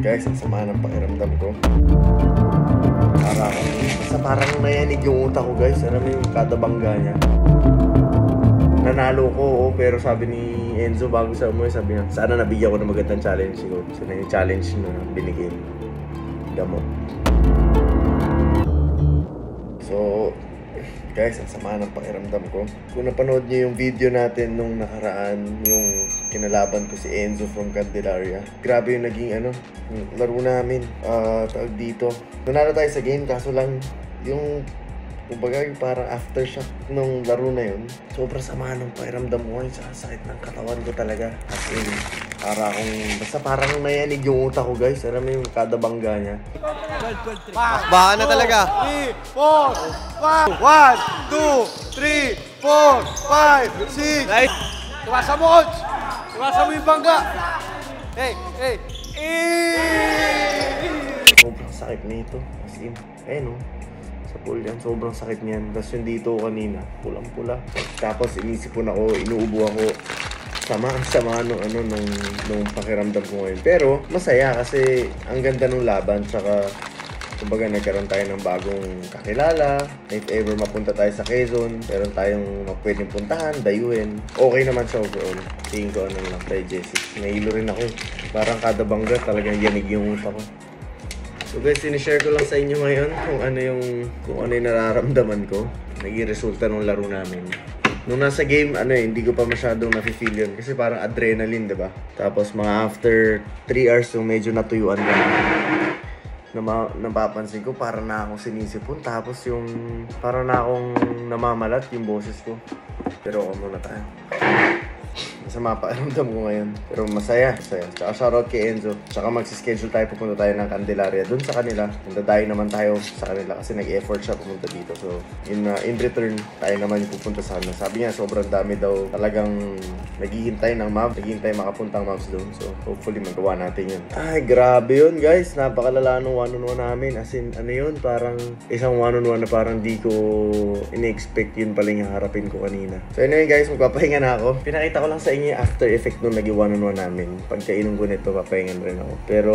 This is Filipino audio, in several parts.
Guys, ang sama ng pakiramdam ko. Parang nayanig yung utak ko, guys. Alam mo yung kada bangga niya. Nanalo ko, pero sabi ni Enzo bago sa umuwi, sabi niya, sana nabigyan ko ng magandang challenge ko. So na yung challenge na binigay. Gamot. So, guys, ang sama ng pakiramdam ko. Kung napanood niyo yung video natin nung nakaraan, yung kinalaban ko si Enzo from Candelaria. Grabe yung naging yung laro namin. Tawag dito. Nanalo tayo sa game, kaso lang yung kumbaga yung parang aftershock nung laro na yun. Sobrang sama ng pakiramdam ko ngayon. Sakit ng katawan ko talaga. As in, basta parang nayanig yung utak ko, guys. Alam mo yung kada bangga niya. Baka na talaga. 3, 4, 5, 1, 2, 3, 4, 5, 6. Nice. Tuwasa mo, coach! Tuwasa mo yung bangga! Hey! Sobrang sakit nito. As in, sa pool yan, sobrang sakit niyan. Tapos yung dito kanina, pulang-pula. Tapos inisipon ako, inuubo ako. Sama nung pakiramdam ko ngayon. Pero masaya kasi ang ganda ng laban. Tsaka kumbaga nagkaroon tayo ng bagong kakilala. If ever mapunta tayo sa Quezon, meron tayong pwedeng puntahan, dayuhin. Okay naman siya overall. Tingin ko lang kay Jessie. Nahilo rin ako. Parang kada bangga talagang yanig yung utak ko. So guys, sinishare ko lang sa inyo ngayon kung ano yung nararamdaman ko. Naging resulta ng laro namin. Nung nasa game, hindi ko pa masyadong nafe-feel yun. Kasi parang adrenaline, diba? Tapos mga after 3 hours, yung medyo natuyuan ko napapansin ko, parang na akong sinisipon. Tapos yung parang na akong namamalat yung boses ko. Pero muna tayo. Masama pa pakiramdam ko ngayon. Pero masaya. Tsaka shoutout kay Enzo. Tsaka magsischedule tayo, pupunta tayo ng Candelaria dun sa kanila. Nandadayo naman tayo sa kanila kasi nag-effort siya pumunta dito. So, in return, tayo naman yung pupunta sa kanila. Sabi niya, sobrang dami daw talagang naghihintay ng map. Naghihintay makapuntang maps doon. So, hopefully magawa natin yun. Ay, grabe yun, guys. Napakalala nung one-on-one namin. As in, yun, parang isang one-on-one na parang di ko in-expect yun pala yung harapin ko kanina. So, anyway, guys, magpapahinga na ako. Pinakita ko lang sa inyo after effect nung naging one-on-one namin. Pagkainom ko nito, papahingan rin ako. Pero,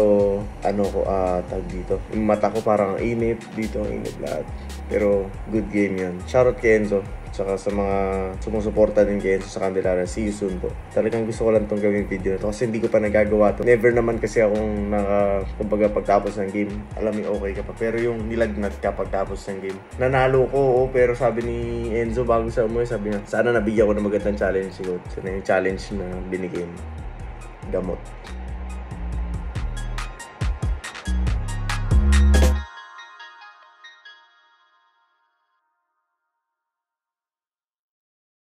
tag dito. Yung mata ko parang inip dito, inip lahat. Pero, good game yan. Shoutout kay Enzo. Tsaka sa mga sumusuporta din kay Enzo sa Candelaria. See you soon po. Talagang gusto ko lang itong gawing video na ito kasi hindi ko pa nagagawa ito. Never naman kasi akong kumbaga pagtapos ng game, alam mo okay ka pa. Pero yung nilagnat ka pagtapos ng game. Nanalo ko, pero sabi ni Enzo bago sa umuwi, sabi niya, sana nabigyan ko ng magandang challenge ko. So na yung challenge na binigay mo. Gamot.